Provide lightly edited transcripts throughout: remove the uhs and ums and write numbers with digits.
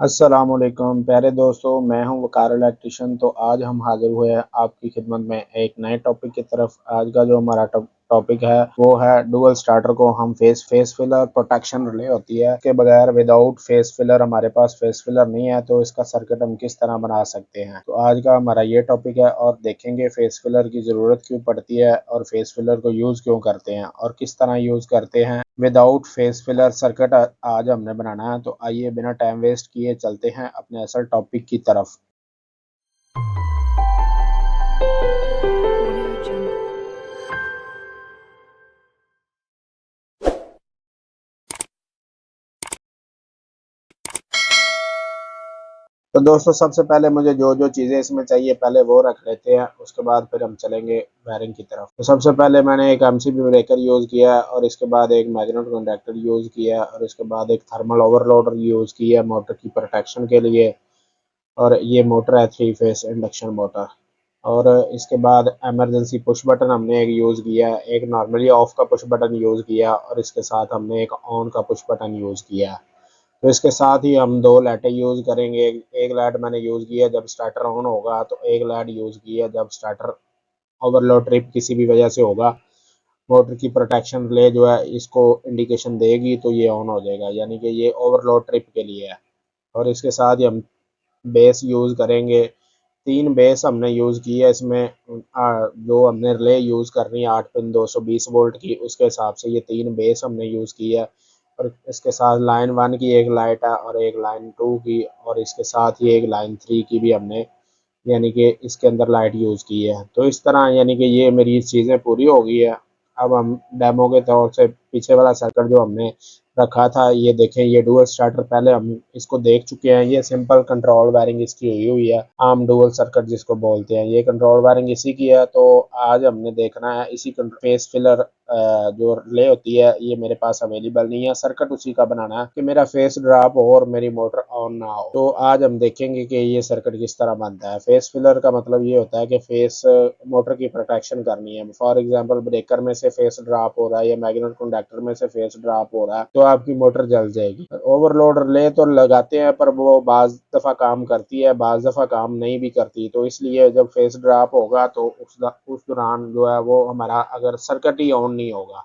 अस्सलामुअलैकुम प्यारे दोस्तों, मैं हूं वकार इलेक्ट्रिशियन। तो आज हम हाजिर हुए हैं आपकी खिदमत में एक नए टॉपिक की तरफ। आज का जो हमारा टॉपिक है वो है डुअल स्टार्टर को हम फेस फिलर प्रोटेक्शन रिले होती है के बगैर विदाउट फेस फिलर हमारे पास फेस फिलर नहीं है तो इसका सर्किट हम किस तरह बना सकते हैं। तो आज का हमारा ये टॉपिक है और देखेंगे फेस फिलर की ज़रूरत क्यों पड़ती है और फेस फिलर को यूज़ क्यों करते हैं और किस तरह यूज़ करते हैं। विदाउट फेस फिलर सर्किट आज हमने बनाना है। तो आइए बिना टाइम वेस्ट किए चलते हैं अपने असल टॉपिक की तरफ। तो दोस्तों, सबसे पहले मुझे जो जो चीज़ें इसमें चाहिए पहले वो रख लेते हैं, उसके बाद फिर हम चलेंगे वायरिंग की तरफ। तो सबसे पहले मैंने एक एमसीबी ब्रेकर यूज़ किया है और इसके बाद एक मैग्नेट कंडक्टर यूज़ किया है और इसके बाद एक थर्मल ओवरलोडर यूज़ किया है मोटर की प्रोटेक्शन के लिए। और ये मोटर है 3 फेस इंडक्शन मोटर। और इसके बाद इमरजेंसी पुश बटन हमने एक यूज़ किया है, एक नॉर्मली ऑफ का पुश बटन यूज़ किया और इसके साथ हमने एक ऑन का पुश बटन यूज़ किया है। तो इसके साथ ही हम दो लाइटें यूज़ करेंगे। एक लाइट मैंने यूज़ किया जब स्टार्टर ऑन होगा, तो एक लाइट यूज़ की है जब स्टार्टर ओवरलोड ट्रिप किसी भी वजह से होगा। मोटर की प्रोटेक्शन रिले जो है इसको इंडिकेशन देगी तो ये ऑन हो जाएगा, यानी कि ये ओवरलोड ट्रिप के लिए है। और इसके साथ ही हम बेस यूज़ करेंगे। 3 बेस हमने यूज़ की है इसमें। जो हमने रिले यूज़ करनी है 8 पिन 220 वोल्ट की, उसके हिसाब से ये 3 बेस हमने यूज़ की है। और इसके साथ लाइन 1 की एक लाइट है और एक लाइन 2 की, और इसके साथ ही एक लाइन 3 की भी हमने यानी कि इसके अंदर लाइट यूज़ की है। तो इस तरह यानी कि ये मेरी चीज़ें पूरी हो गई है। अब हम डेमो के तौर से पीछे वाला सर्किट जो हमने रखा था, ये देखें, ये डुअल स्टार्टर पहले हम इसको देख चुके हैं। ये सिंपल कंट्रोल वायरिंग इसकी हुई हुई है, आम डुअल सर्किट जिसको बोलते हैं, ये कंट्रोल वायरिंग इसी की है। तो आज हमने देखना है इसी फेस फिलर जो रिले होती है ये मेरे पास अवेलेबल नहीं है, सर्किट उसी का बनाना है कि मेरा फेस ड्रॉप हो और मेरी मोटर ऑन ना हो। तो आज हम देखेंगे कि ये सर्किट किस तरह बनता है। फेस फिलर का मतलब ये होता है कि फेस मोटर की प्रोटेक्शन करनी है। फॉर एग्जांपल ब्रेकर में से फेस ड्रॉप हो रहा है या मैग्नेट कंडक्टर में से फेस ड्रॉप हो रहा है तो आपकी मोटर जल जाएगी। ओवरलोड रिले तो लगाते हैं पर वो बाज दफ़ा काम करती है, बाज दफ़ा काम नहीं भी करती। तो इसलिए जब फेस ड्रॉप होगा तो उस दौरान जो है वो हमारा अगर सर्किट ही ऑन नहीं होगा।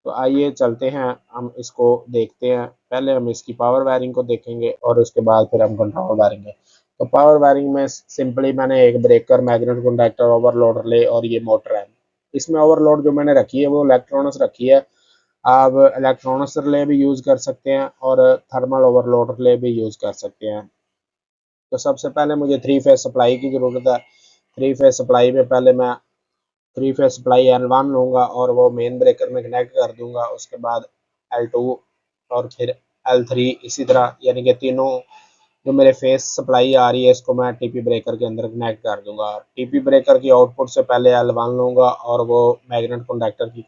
तो आइए चलते हैं, हम इसको देखते हैं। पहले हम इसकी पावर वायरिंग को देखेंगे और उसके बाद फिर हम कंट्रोल वायरिंग है। तो पावर वायरिंग में सिंपली मैंने एक breaker, magnet conductor, overload relay और ये मोटर है। इसमें ओवरलोड जो मैंने रखी है वो इलेक्ट्रॉनिक्स रखी है। आप इलेक्ट्रॉनिक्स रिले भी यूज़ कर सकते हैं और थर्मल ओवरलोड रिले भी यूज़ कर सकते हैं। तो सबसे पहले मुझे 3 फेज सप्लाई की ज़रूरत है। 3 फेज सप्लाई में पहले मैं 3 फेज सप्लाई L1 लूँगा और वो मेन ब्रेकर में कनेक्ट कर दूँगा। उसके बाद L2 और फिर L3, इसी तरह यानी कि तीनों जो मेरे फेस सप्लाई आ रही है इसको मैं टीपी ब्रेकर के अंदर कनेक्ट कर दूँगा। टीपी ब्रेकर की आउटपुट से पहले L1 लूँगा और वो मैग्नेट कंडक्टर की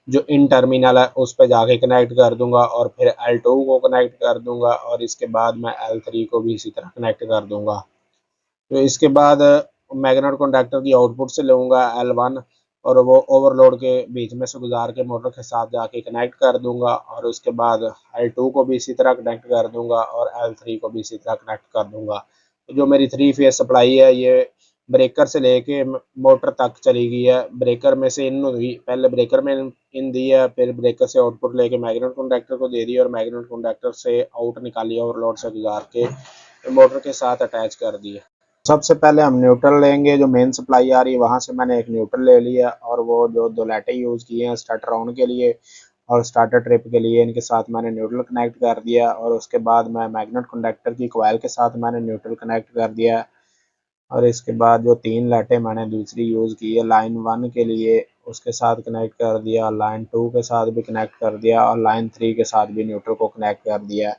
जो इन टर्मिनल है उस पे जाके कनेक्ट कर दूँगा और फिर L2 को कनेक्ट कर दूँगा और इसके बाद मैं L3 को भी इसी तरह कनेक्ट कर दूँगा। तो इसके बाद मैग्नेट कंडक्टर की आउटपुट से लूँगा L1 और वो ओवरलोड के बीच में से गुजार के मोटर के साथ जाके कनेक्ट कर दूँगा और उसके बाद L2 को भी इसी तरह कनेक्ट कर दूँगा और L3 को भी इसी तरह कनेक्ट कर दूँगा। तो जो मेरी 3 फेज सप्लाई है ये ब्रेकर से लेके मोटर तक चली गई है। ब्रेकर में से इन हुई, पहले ब्रेकर में इन दी है, फिर ब्रेकर से आउटपुट लेके मैग्नेट कंडक्टर को दे दी और मैग्नेट कंडक्टर से आउट निकाली ओवरलोड से गुजार के मोटर के साथ अटैच कर दी है। सबसे पहले हम न्यूट्रल लेंगे। जो मेन सप्लाई आ रही है वहाँ से मैंने एक न्यूट्रल ले लिया और वो जो दो लाइटें यूज़ की हैं स्टार्टर ऑन के लिए और स्टार्टर ट्रिप के लिए, इनके साथ मैंने न्यूट्रल कनेक्ट कर दिया और उसके बाद मैं मैग्नेट कंडक्टर की कॉइल के साथ मैंने न्यूट्रल कनेक्ट कर दिया। और इसके बाद जो 3 लाइटें मैंने दूसरी यूज़ की है लाइन 1 के लिए, उसके साथ कनेक्ट कर दिया, लाइन 2 के साथ भी कनेक्ट कर दिया और लाइन 3 के साथ भी न्यूट्रल को कनेक्ट कर दिया।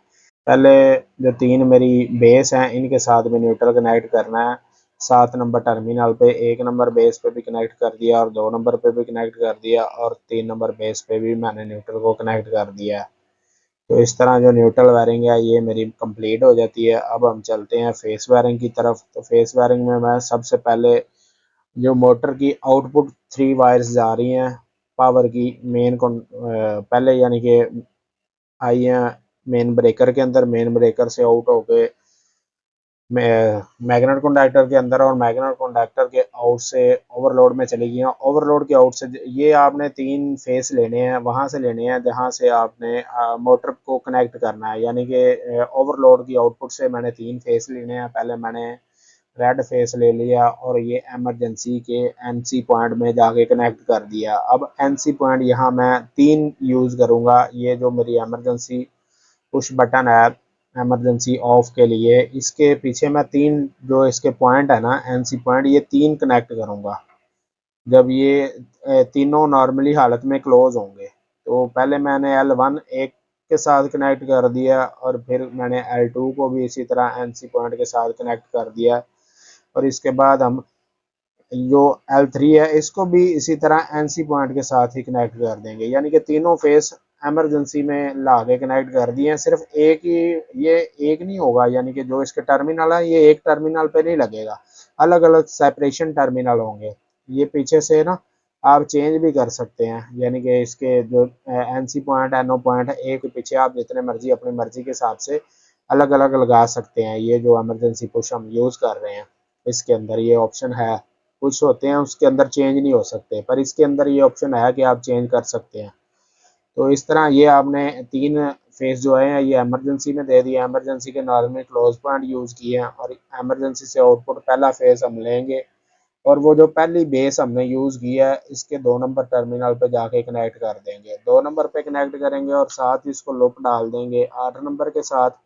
पहले जो 3 मेरी बेस हैं इनके साथ भी न्यूट्रल कनेक्ट करना है। 7 नंबर टर्मिनल पे 1 नंबर बेस पे भी कनेक्ट कर दिया और 2 नंबर पे भी कनेक्ट कर दिया और 3 नंबर बेस पे भी मैंने न्यूट्रल को कनेक्ट कर दिया है। तो इस तरह जो न्यूट्रल वायरिंग है ये मेरी कंप्लीट हो जाती है। अब हम चलते हैं फेस वायरिंग की तरफ। तो फेस वायरिंग में मैं सबसे पहले जो मोटर की आउटपुट 3 वायर्स जा रही हैं पावर की मेन को पहले यानी कि आई हैं मेन ब्रेकर के अंदर, मेन ब्रेकर से आउट होके मैग्नेट कॉन्डैक्टर के अंदर और मैग्नेट कॉन्डैक्टर के आउट से ओवरलोड में चली गई। ओवरलोड के आउट से ये आपने 3 फेस लेने हैं, वहाँ से लेने हैं जहाँ से आपने मोटर को कनेक्ट करना है, यानी कि ओवरलोड की आउटपुट से मैंने 3 फेस लेने हैं। पहले मैंने रेड फेस ले लिया और ये इमरजेंसी के एनसी पॉइंट में जाके कनेक्ट कर दिया। अब एनसी पॉइंट यहाँ मैं 3 यूज़ करूँगा। ये जो मेरी इमरजेंसी पुश बटन है इमरजेंसी ऑफ के लिए, इसके पीछे मैं 3 जो इसके पॉइंट है ना एनसी पॉइंट, ये 3 कनेक्ट करूँगा। जब ये तीनों नॉर्मली हालत में क्लोज होंगे, तो पहले मैंने L1 एक के साथ कनेक्ट कर दिया और फिर मैंने L2 को भी इसी तरह एनसी पॉइंट के साथ कनेक्ट कर दिया और इसके बाद हम जो L3 है इसको भी इसी तरह एनसी पॉइंट के साथ ही कनेक्ट कर देंगे, यानी कि तीनों फेस इमरजेंसी में ला के कनेक्ट कर दिए हैं। सिर्फ एक ही, ये एक नहीं होगा, यानी कि जो इसके टर्मिनल है ये एक टर्मिनल पे नहीं लगेगा, अलग अलग सेपरेशन टर्मिनल होंगे। ये पीछे से ना आप चेंज भी कर सकते हैं, यानी कि इसके जो एनसी पॉइंट एनओ पॉइंट है एक पीछे आप जितने मर्जी अपनी मर्जी के हिसाब से अलग अलग लगा सकते हैं। ये जो इमरजेंसी पुश हम यूज़ कर रहे हैं इसके अंदर ये ऑप्शन है। कुछ होते हैं उसके अंदर चेंज नहीं हो सकते, पर इसके अंदर ये ऑप्शन है कि आप चेंज कर सकते हैं। तो इस तरह ये आपने 3 फेस जो है ये इमरजेंसी में दे दिया, इमरजेंसी के नॉर्मल क्लोज पॉइंट यूज़ किए हैं और इमरजेंसी से आउटपुट पहला फेस हम लेंगे और वो जो पहली बेस हमने यूज़ किया है इसके 2 नंबर टर्मिनल पे जाके कनेक्ट कर देंगे। 2 नंबर पे कनेक्ट करेंगे और साथ ही इसको लूप डाल देंगे 8 नंबर के साथ।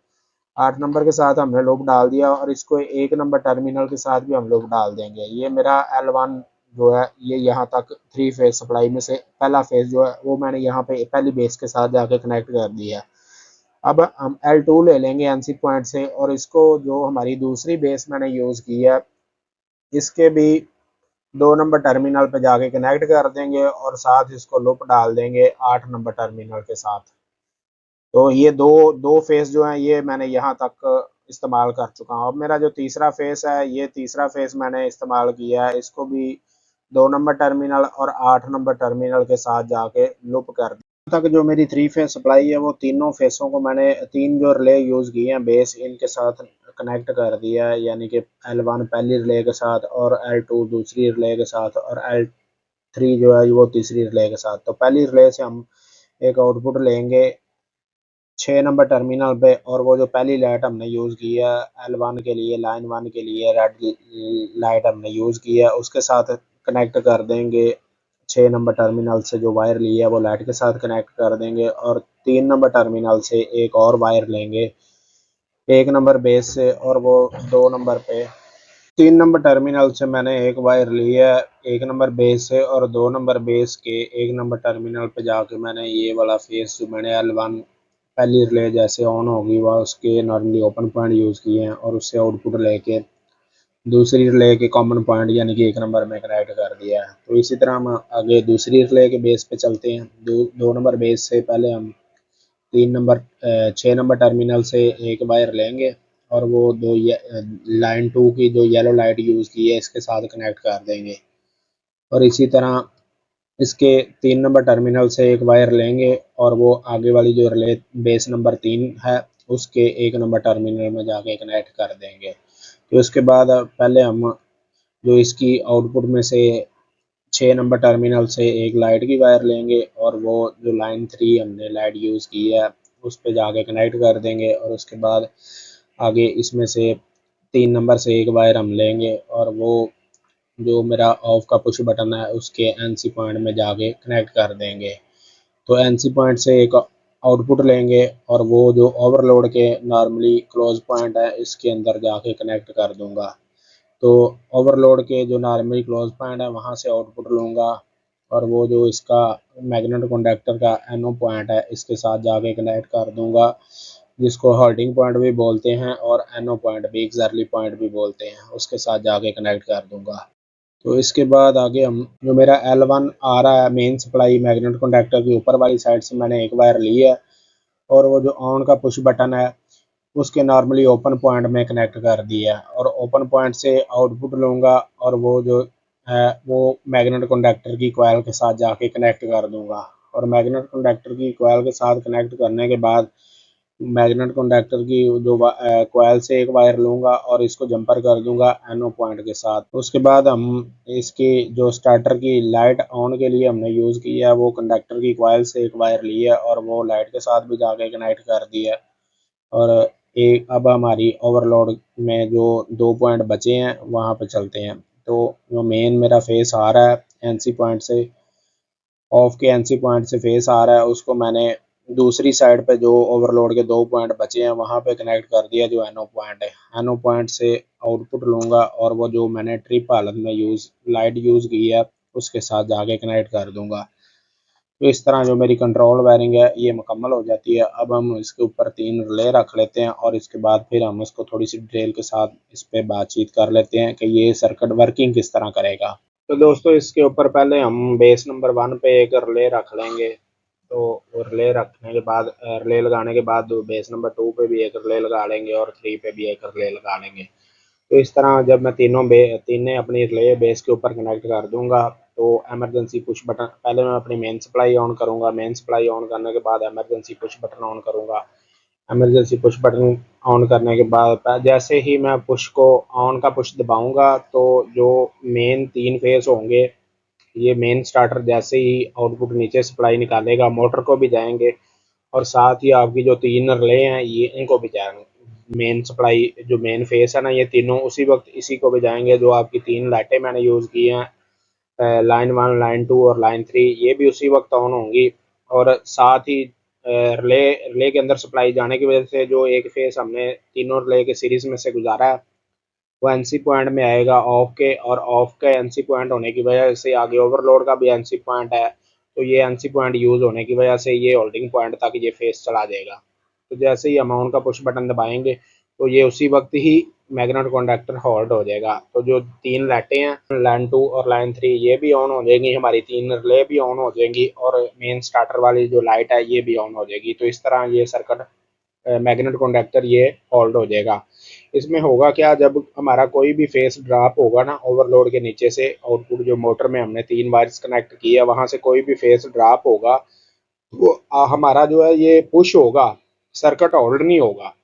8 नंबर के साथ हमने लूप डाल दिया और इसको 1 नंबर टर्मिनल के साथ भी हम लूप डाल देंगे। ये मेरा L1 जो है ये यहाँ तक 3 फेज सप्लाई में से पहला फेज जो है वो मैंने यहाँ पे पहली बेस के साथ जाके कनेक्ट कर दिया। अब हम L2 ले लेंगे एनसी पॉइंट से और इसको जो हमारी दूसरी बेस मैंने यूज़ की है इसके भी 2 नंबर टर्मिनल पे जाके कनेक्ट कर देंगे और साथ इसको लूप डाल देंगे 8 नंबर टर्मिनल के साथ। तो ये दो दो फेस जो हैं ये मैंने यहाँ तक इस्तेमाल कर चुका हूँ। अब मेरा जो तीसरा फेस है ये तीसरा फेस मैंने इस्तेमाल किया है, इसको भी 2 नंबर टर्मिनल और 8 नंबर टर्मिनल के साथ जाके लूप कर दिया। तक जो मेरी 3 फेस सप्लाई है वो तीनों फेसों को मैंने 3 जो रिले यूज़ किए हैं बेस इनके साथ कनेक्ट कर दिया है, यानी कि L1 पहली रिले के साथ और L2 दूसरी रिले के साथ और L3 जो है वो तीसरी रिले के साथ। तो पहली रिले से हम एक आउटपुट लेंगे 6 नंबर टर्मिनल पे और वो जो पहली लाइट हमने यूज़ की है L1 के लिए, लाइन 1 के लिए रेड लाइट हमने यूज़ की है उसके साथ कनेक्ट कर देंगे। 6 नंबर टर्मिनल से जो वायर ली है वो लाइट के साथ कनेक्ट कर देंगे और 3 नंबर टर्मिनल से एक और वायर लेंगे 1 नंबर बेस से और वो 2 नंबर पे 3 नंबर टर्मिनल से मैंने एक वायर ली है 1 नंबर बेस से और 2 नंबर बेस के 1 नंबर टर्मिनल पे जाके मैंने ये वाला फेस जो मैंने L1 पहली रिले जैसे ऑन होगी वह उसके नॉर्मली ओपन पॉइंट यूज़ किए हैं और उससे आउटपुट लेके दूसरी रिले के कॉमन पॉइंट यानी कि 1 नंबर में कनेक्ट कर दिया है। तो इसी तरह हम आगे दूसरी रिले के बेस पे चलते हैं। 2 नंबर बेस से पहले हम 6 नंबर टर्मिनल से एक वायर लेंगे और वो लाइन 2 की जो येलो लाइट यूज़ की है इसके साथ कनेक्ट कर देंगे और इसी तरह इसके 3 नंबर टर्मिनल से एक वायर लेंगे और वो आगे वाली जो रिले बेस नंबर 3 है उसके 1 नंबर टर्मिनल में जाके कनेक्ट कर देंगे। तो इसके बाद पहले हम जो इसकी आउटपुट में से 6 नंबर टर्मिनल से एक लाइट की वायर लेंगे और वो जो लाइन 3 हमने लाइट यूज़ की है उस पे जाके कनेक्ट कर देंगे और उसके बाद आगे इसमें से 3 नंबर से एक वायर हम लेंगे और वो जो मेरा ऑफ का पुश बटन है उसके एनसी पॉइंट में जाके कनेक्ट कर देंगे। तो एनसी पॉइंट से एक आउटपुट लेंगे और वो जो ओवरलोड के नॉर्मली क्लोज पॉइंट है इसके अंदर जाके कनेक्ट कर दूंगा। तो ओवरलोड के जो नॉर्मली क्लोज पॉइंट है वहाँ से आउटपुट लूँगा और वो जो इसका मैग्नेट कंडक्टर का एनओ पॉइंट है इसके साथ जाके कनेक्ट कर दूंगा, जिसको हॉल्टिंग पॉइंट भी बोलते हैं और एनओ पॉइंट भी एक्सर्ली पॉइंट भी बोलते हैं, उसके साथ जाके कनेक्ट कर दूंगा। तो इसके बाद आगे हम जो मेरा L1 आ रहा है मेन सप्लाई मैग्नेट कॉन्डैक्टर की ऊपर वाली साइड से मैंने एक वायर ली है और वो जो ऑन का पुश बटन है उसके नॉर्मली ओपन पॉइंट में कनेक्ट कर दिया है और ओपन पॉइंट से आउटपुट लूँगा और वो जो है वो मैग्नेट कॉन्डैक्टर की कॉइल के साथ जाके कनेक्ट कर दूँगा और मैग्नेट कॉन्डैक्टर की कॉइल के साथ कनेक्ट करने के बाद मैग्नेट कॉन्डैक्टर की जो कॉइल से एक वायर लूँगा और इसको जंपर कर दूंगा NO पॉइंट के साथ। उसके बाद हम इसकी जो स्टार्टर की लाइट ऑन के लिए हमने यूज़ किया है वो कंडक्टर की कॉइल से एक वायर ली है और वो लाइट के साथ भी जाके कनेक्ट कर दिया है। और एक अब हमारी ओवरलोड में जो 2 पॉइंट बचे हैं वहाँ पे चलते हैं। तो जो मेन मेरा फेस आ रहा है NC पॉइंट से, ऑफ के NC पॉइंट से फेस आ रहा है, उसको मैंने दूसरी साइड पे जो ओवरलोड के 2 पॉइंट बचे हैं वहाँ पे कनेक्ट कर दिया जो NO पॉइंट है। NO पॉइंट से आउटपुट लूँगा और वो जो मैंने ट्रिप हालत में लाइट यूज़ की है उसके साथ जाके कनेक्ट कर दूँगा। तो इस तरह जो मेरी कंट्रोल वायरिंग है ये मुकम्मल हो जाती है। अब हम इसके ऊपर 3 रिले रख लेते हैं और इसके बाद फिर हम इसको थोड़ी सी डिटेल के साथ इस पे बातचीत कर लेते हैं कि ये सर्किट वर्किंग किस तरह करेगा। तो दोस्तों इसके ऊपर पहले हम बेस नंबर 1 पे एक रिले रख लेंगे। तो रिले रखने के बाद रिले लगाने के बाद बेस नंबर 2 पे भी एक रिले लगा लेंगे और 3 पे भी एक रिले लगा लेंगे। तो इस तरह जब मैं तीनों अपनी रिले बेस के ऊपर कनेक्ट कर दूंगा तो एमरजेंसी पुश बटन पहले मैं अपनी मेन सप्लाई ऑन करूंगा। मेन सप्लाई ऑन करने के बाद एमरजेंसी पुश बटन ऑन करूंगा। एमरजेंसी पुश बटन ऑन करने के बाद जैसे ही मैं पुश को ऑन का पुश दबाऊंगा तो जो मेन 3 फेस होंगे, ये मेन स्टार्टर जैसे ही आउटपुट नीचे सप्लाई निकालेगा मोटर को भी जाएंगे और साथ ही आपकी जो 3 रिले हैं ये इनको भी जाएंगे। मेन सप्लाई जो मेन फेस है ना ये तीनों उसी वक्त इसी को भी जाएंगे। जो आपकी 3 लाइटें मैंने यूज़ की हैं, लाइन 1 लाइन 2 और लाइन 3, ये भी उसी वक्त ऑन होंगी। और साथ ही रिले रिले के अंदर सप्लाई जाने की वजह से जो एक फेस हमने तीनों रिले के सीरीज में से गुजारा है वो NC पॉइंट में आएगा ऑफ के, और ऑफ का NC पॉइंट होने की वजह से आगे ओवरलोड का भी NC पॉइंट है। तो ये NC पॉइंट यूज़ होने की वजह से ये होल्डिंग पॉइंट तक ये फेस चला जाएगा। तो जैसे ही हम ऑन का पुश बटन दबाएंगे तो ये उसी वक्त ही मैग्नेट कॉन्डैक्टर होल्ड हो जाएगा। तो जो 3 लाइटें हैं लाइन 2 और लाइन 3 ये भी ऑन हो जाएंगी, हमारी 3 रिले भी ऑन हो जाएंगी और मेन स्टार्टर वाली जो लाइट है ये भी ऑन हो जाएगी। तो इस तरह ये सर्किट मैग्नेट कॉन्डैक्टर ये होल्ड हो जाएगा। इसमें होगा क्या, जब हमारा कोई भी फेस ड्रॉप होगा ना ओवरलोड के नीचे से आउटपुट जो मोटर में हमने 3 वायर्स कनेक्ट की है वहां से कोई भी फेस ड्रॉप होगा वो हमारा जो है ये पुश होगा, सर्किट होल्ड नहीं होगा।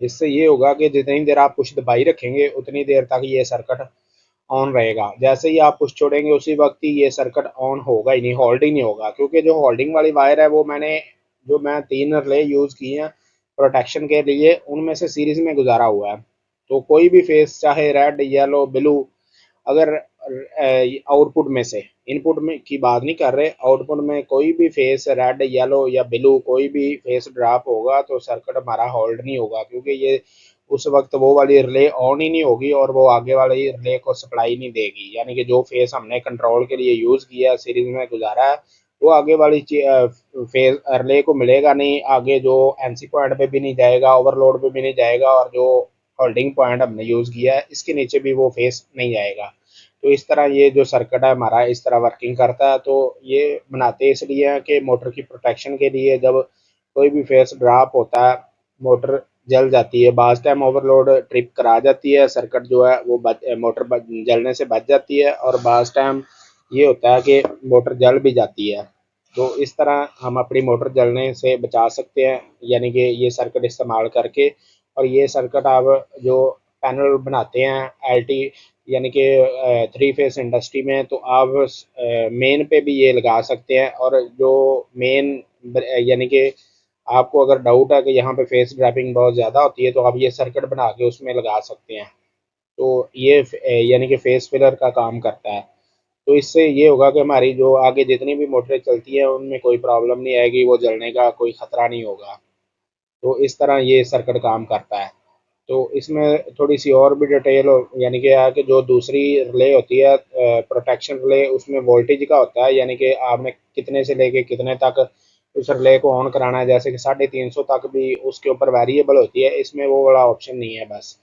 इससे ये होगा कि जितनी देर आप पुश दबाई रखेंगे उतनी देर तक ये सर्किट ऑन रहेगा। जैसे ही आप पुश छोड़ेंगे उसी वक्त ही ये सर्किट ऑन होगा ही नहीं, होल्ड ही नहीं होगा। क्योंकि जो होल्डिंग वाली वायर है वो मैं 3 रिले यूज़ किए हैं प्रोटेक्शन के लिए, उनमें से सीरीज में गुजारा हुआ है। तो कोई भी फेस चाहे रेड येलो ब्लू, अगर आउटपुट में से इनपुट में की बात नहीं कर रहे, आउटपुट में कोई भी फेस रेड येलो या ब्लू कोई भी फेस ड्रॉप होगा तो सर्किट हमारा होल्ड नहीं होगा। क्योंकि ये उस वक्त वो वाली रिले ऑन ही नहीं होगी और वो आगे वाली रिले को सप्लाई नहीं देगी। यानी कि जो फेस हमने कंट्रोल के लिए यूज़ किया सीरीज में गुजारा है वो आगे वाली फेस रिले को मिलेगा नहीं, आगे जो NC पॉइंट पे भी नहीं जाएगा, ओवरलोड पे भी नहीं जाएगा और जो होल्डिंग पॉइंट हमने यूज़ किया है इसके नीचे भी वो फेस नहीं आएगा। तो इस तरह ये जो सर्किट है हमारा इस तरह वर्किंग करता है। तो ये बनाते इसलिए हैं कि मोटर की प्रोटेक्शन के लिए जब कोई भी फेस ड्रॉप होता है मोटर जल जाती है, बाज़ टाइम ओवरलोड ट्रिप करा जाती है, सर्किट जो है वो मोटर जलने से बच जाती है और बाज़ टाइम ये होता है कि मोटर जल भी जाती है। तो इस तरह हम अपनी मोटर जलने से बचा सकते हैं, यानी कि ये सर्किट इस्तेमाल करके। और ये सर्किट आप जो पैनल बनाते हैं LT यानी कि 3 फेस इंडस्ट्री में, तो आप मेन पे भी ये लगा सकते हैं। और जो मेन यानी कि आपको अगर डाउट है कि यहाँ पे फेस ड्रैपिंग बहुत ज़्यादा होती है तो आप ये सर्किट बना के उसमें लगा सकते हैं। तो ये यानी कि फेस फिलर का काम करता है। तो इससे ये होगा कि हमारी जो आगे जितनी भी मोटरें चलती हैं उनमें कोई प्रॉब्लम नहीं आएगी, वो जलने का कोई ख़तरा नहीं होगा। तो इस तरह ये सर्किट काम करता है। तो इसमें थोड़ी सी और भी डिटेल यानी कि कि जो दूसरी रिले होती है प्रोटेक्शन रिले, उसमें वोल्टेज का होता है, यानी कि आपने कितने से लेके कितने तक उस रिले को ऑन कराना है। जैसे कि 350 तक भी उसके ऊपर वेरिएबल होती है, इसमें वो वाला ऑप्शन नहीं है। बस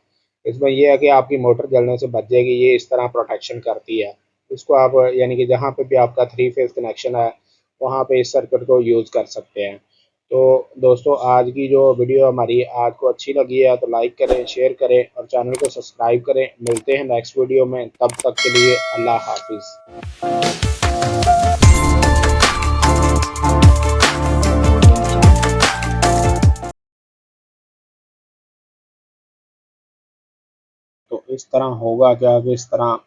इसमें यह है कि आपकी मोटर जलने से बच जाएगी, ये इस तरह प्रोटेक्शन करती है। इसको आप यानी कि जहाँ पे भी आपका 3 फेज कनेक्शन है वहाँ पे इस सर्किट को यूज़ कर सकते हैं। तो दोस्तों आज की जो वीडियो हमारी आपको अच्छी लगी है तो लाइक करें, शेयर करें और चैनल को सब्सक्राइब करें। मिलते हैं नेक्स्ट वीडियो में, तब तक के लिए अल्लाह हाफिज़। तो इस तरह होगा क्या कि इस तरह